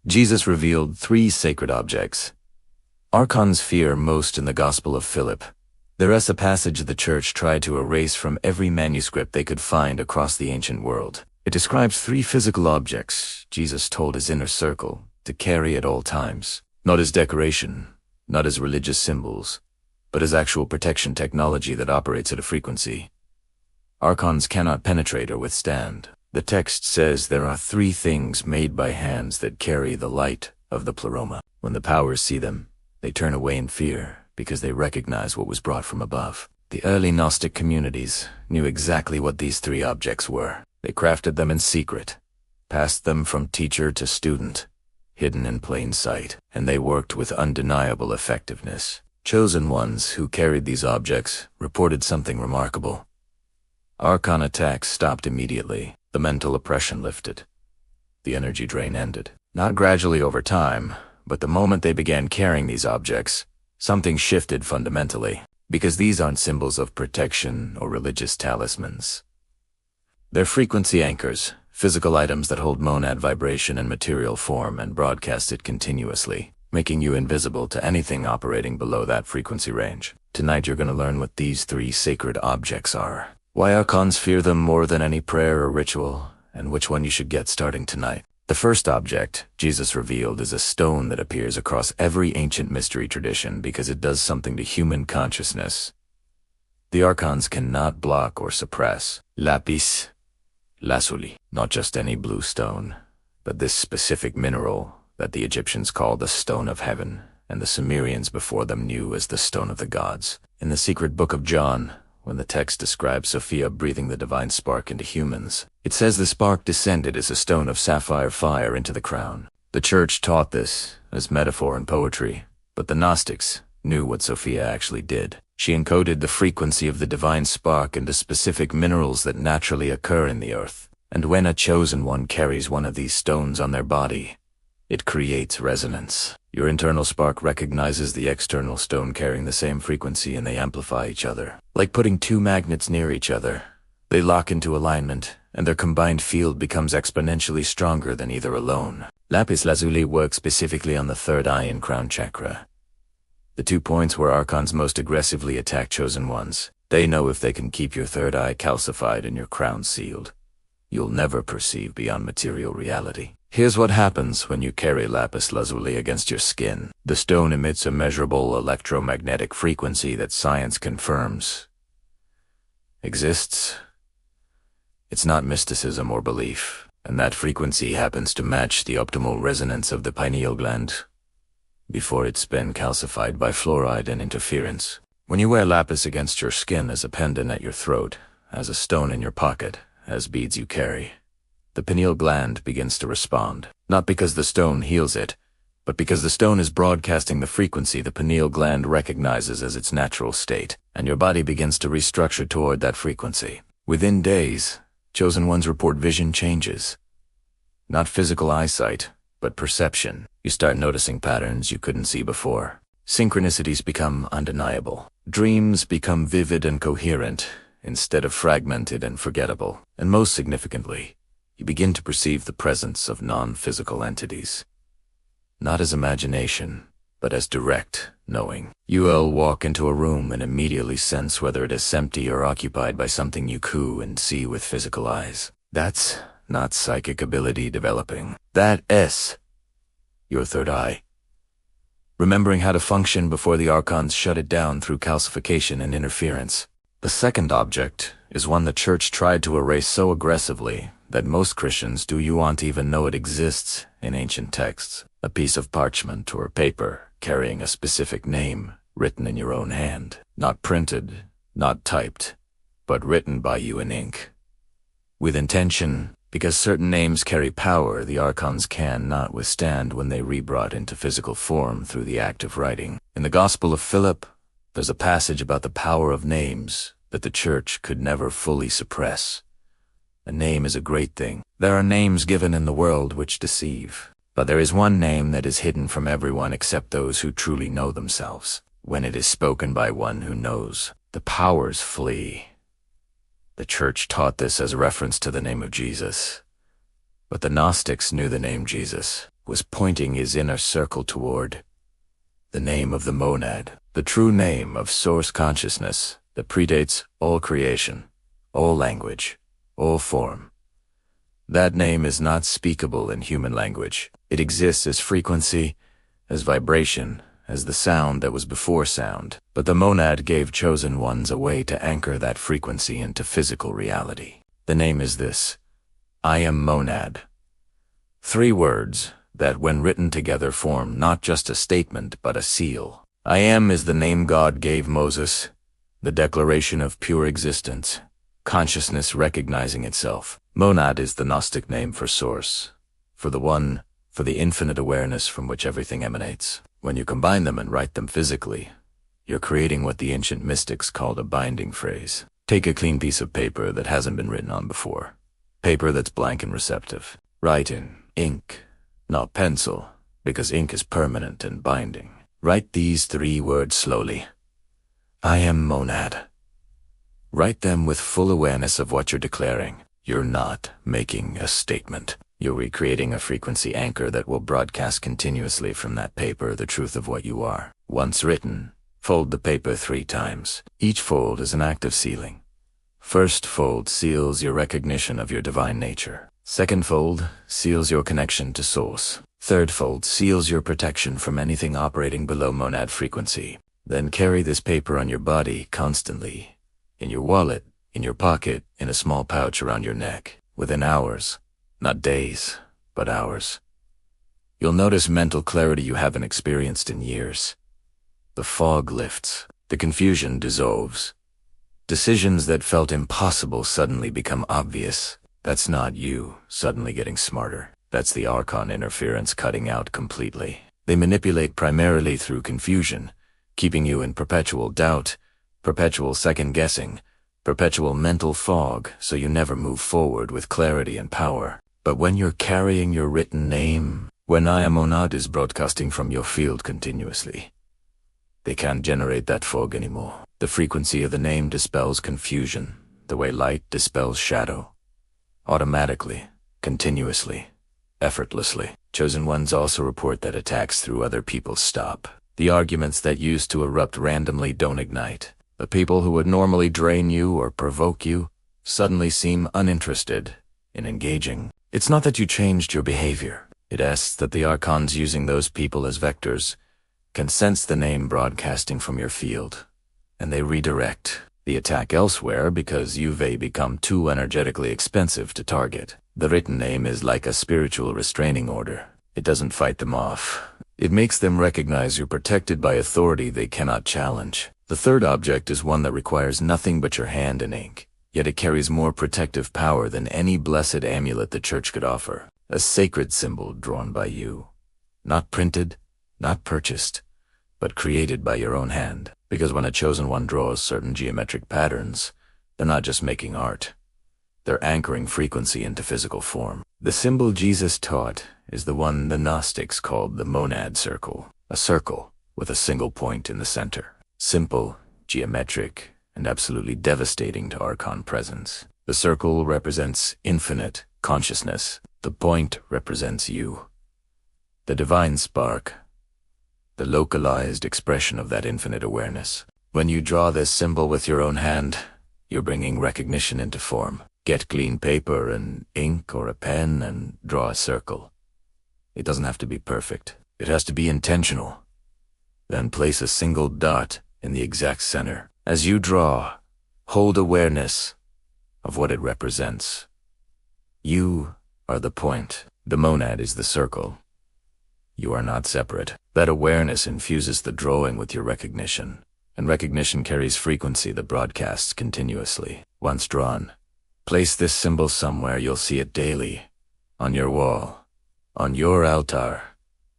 Jesus revealed 3 sacred objects. Archons fear most in the Gospel of Philip. There is a passage the church tried to erase from every manuscript they could find across the ancient world. It describes 3 physical objects Jesus told his inner circle to carry at all times. Not as decoration, not as religious symbols, but as actual protection technology that operates at a frequency Archons cannot penetrate or withstand. The text says there are 3 things made by hands that carry the light of the pleroma. When the powers see them, they turn away in fear because they recognize what was brought from above. The early Gnostic communities knew exactly what these 3 objects were. They crafted them in secret, passed them from teacher to student, hidden in plain sight, and they worked with undeniable effectiveness. Chosen ones who carried these objects reported something remarkable. Archon attacks stopped immediately. The mental oppression lifted. The energy drain ended. Not gradually over time, but the moment they began carrying these objects, something shifted fundamentally, because these aren't symbols of protection or religious talismans. They're frequency anchors, physical items that hold monad vibration in material form and broadcast it continuously, making you invisible to anything operating below that frequency range. Tonight you're going to learn what these 3 sacred objects are, why Archons fear them more than any prayer or ritual, and which one you should get starting tonight. The first object Jesus revealed is a stone that appears across every ancient mystery tradition because it does something to human consciousness. The Archons cannot block or suppress. LAPIS LAZULI. Not just any blue stone, but this specific mineral that the Egyptians called the stone of heaven, and the Sumerians before them knew as the stone of the gods. In the secret book of John, when the text describes Sophia breathing the divine spark into humans, it says the spark descended as a stone of sapphire fire into the crown. The church taught this as metaphor and poetry, but the Gnostics knew what Sophia actually did. She encoded the frequency of the divine spark into specific minerals that naturally occur in the earth. And when a chosen one carries one of these stones on their body, it creates resonance. Your internal spark recognizes the external stone carrying the same frequency and they amplify each other. Like putting 2 magnets near each other, they lock into alignment and their combined field becomes exponentially stronger than either alone. Lapis Lazuli works specifically on the 3rd eye and crown chakra. The 2 points where Archons most aggressively attack chosen ones. They know if they can keep your 3rd eye calcified and your crown sealed, you'll never perceive beyond material reality. Here's what happens when you carry Lapis Lazuli against your skin. The stone emits a measurable electromagnetic frequency that science confirms exists. It's not mysticism or belief, and that frequency happens to match the optimal resonance of the pineal gland before it's been calcified by fluoride and interference. When you wear lapis against your skin as a pendant at your throat, as a stone in your pocket, as beads you carry, the pineal gland begins to respond, not because the stone heals it, but because the stone is broadcasting the frequency the pineal gland recognizes as its natural state, and your body begins to restructure toward that frequency. Within days, chosen ones report vision changes. Not physical eyesight, but perception. You start noticing patterns you couldn't see before. Synchronicities become undeniable. Dreams become vivid and coherent, instead of fragmented and forgettable. And most significantly, you begin to perceive the presence of non-physical entities. Not as imagination, but as direct knowing. You'll walk into a room and immediately sense whether it is empty or occupied by something you coo and see with physical eyes. That's not psychic ability developing. That is your 3rd eye. Remembering how to function before the Archons shut it down through calcification and interference. The second object is one the church tried to erase so aggressively that most Christians don't even know it exists in ancient texts. A piece of parchment or paper carrying a specific name written in your own hand. Not printed, not typed, but written by you in ink. With intention, because certain names carry power the Archons cannot withstand when they rebrought into physical form through the act of writing. In the Gospel of Philip, there's a passage about the power of names that the church could never fully suppress. A name is a great thing. There are names given in the world which deceive, but there is one name that is hidden from everyone except those who truly know themselves. When it is spoken by one who knows, the powers flee. The church taught this as a reference to the name of Jesus. But the Gnostics knew the name Jesus. was pointing his inner circle toward the name of the monad, the true name of source consciousness that predates all creation, all language, all form. That name is not speakable in human language. It exists as frequency, as vibration, as the sound that was before sound. But the monad gave chosen ones a way to anchor that frequency into physical reality. The name is this: I am monad. 3 words that, when written together, form not just a statement but a seal. I am is the name God gave Moses, the declaration of pure existence, consciousness recognizing itself. Monad is the Gnostic name for source, for the one, for the infinite awareness from which everything emanates. When you combine them and write them physically, you're creating what the ancient mystics called a binding phrase. Take a clean piece of paper that hasn't been written on before, paper that's blank and receptive. Write in ink, not pencil, because ink is permanent and binding. Write these 3 words slowly. I am monad. Write them with full awareness of what you're declaring. You're not making a statement. You're recreating a frequency anchor that will broadcast continuously from that paper the truth of what you are. Once written, fold the paper 3 times. Each fold is an act of sealing. First fold seals your recognition of your divine nature. Second fold seals your connection to source. Third fold seals your protection from anything operating below monad frequency. Then carry this paper on your body constantly, in your wallet, in your pocket, in a small pouch around your neck. Within hours, not days, but hours, you'll notice mental clarity you haven't experienced in years. The fog lifts. The confusion dissolves. Decisions that felt impossible suddenly become obvious. That's not you suddenly getting smarter. That's the Archon interference cutting out completely. They manipulate primarily through confusion, keeping you in perpetual doubt, perpetual second-guessing, perpetual mental fog, so you never move forward with clarity and power. But when you're carrying your written name, when I am monad is broadcasting from your field continuously, they can't generate that fog anymore. The frequency of the name dispels confusion, the way light dispels shadow. Automatically, continuously, effortlessly. Chosen ones also report that attacks through other people stop. The arguments that used to erupt randomly don't ignite. The people who would normally drain you or provoke you suddenly seem uninterested in engaging. It's not that you changed your behavior. It asks that the Archons using those people as vectors can sense the name broadcasting from your field, and they redirect the attack elsewhere because you've become too energetically expensive to target. The written name is like a spiritual restraining order. It doesn't fight them off. It makes them recognize you're protected by authority they cannot challenge. The third object is one that requires nothing but your hand and ink, yet it carries more protective power than any blessed amulet the church could offer. A sacred symbol drawn by you. Not printed, not purchased, but created by your own hand. Because when a chosen one draws certain geometric patterns, they're not just making art. They're anchoring frequency into physical form. The symbol Jesus taught is the one the Gnostics called the monad circle. A circle with a single point in the center. Simple, geometric, and absolutely devastating to Archon presence. The circle represents infinite consciousness. The point represents you. The divine spark. The localized expression of that infinite awareness. When you draw this symbol with your own hand, you're bringing recognition into form. Get clean paper and ink or a pen and draw a circle. It doesn't have to be perfect. It has to be intentional. Then place a single dot in the exact center. As you draw, hold awareness of what it represents. You are the point. The monad is the circle. You are not separate. That awareness infuses the drawing with your recognition, and recognition carries frequency that broadcasts continuously. Once drawn, place this symbol somewhere you'll see it daily. On your wall, on your altar,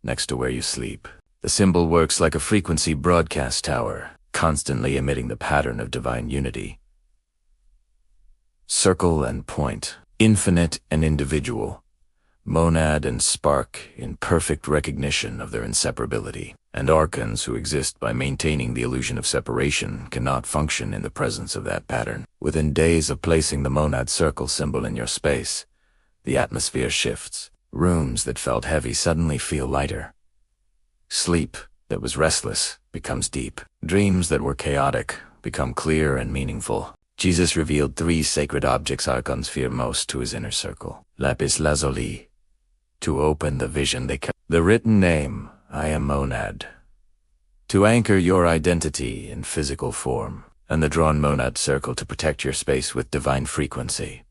next to where you sleep. The symbol works like a frequency broadcast tower, constantly emitting the pattern of divine unity. Circle and point, infinite and individual. Monad and spark in perfect recognition of their inseparability. And Archons who exist by maintaining the illusion of separation cannot function in the presence of that pattern. Within days of placing the monad circle symbol in your space, the atmosphere shifts. Rooms that felt heavy suddenly feel lighter. Sleep that was restless becomes deep. Dreams that were chaotic become clear and meaningful. Jesus revealed 3 sacred objects Archons fear most to his inner circle. LAPIS LAZULI, to open the vision they kept. The written name, I am monad, to anchor your identity in physical form. And the drawn monad circle to protect your space with divine frequency.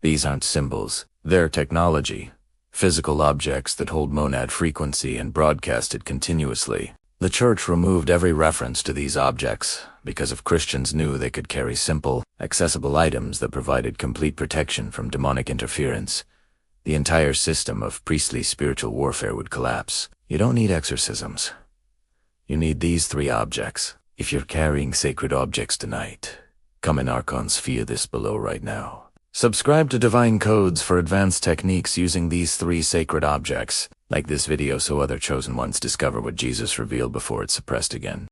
These aren't symbols, they're technology. Physical objects that hold monad frequency and broadcast it continuously. The church removed every reference to these objects because if Christians knew they could carry simple, accessible items that provided complete protection from demonic interference, the entire system of priestly spiritual warfare would collapse. You don't need exorcisms. You need these 3 objects. If you're carrying sacred objects tonight, come in Archons, fear this below right now. Subscribe to Divine Codes for advanced techniques using these 3 sacred objects. Like this video so other chosen ones discover what Jesus revealed before it's suppressed again.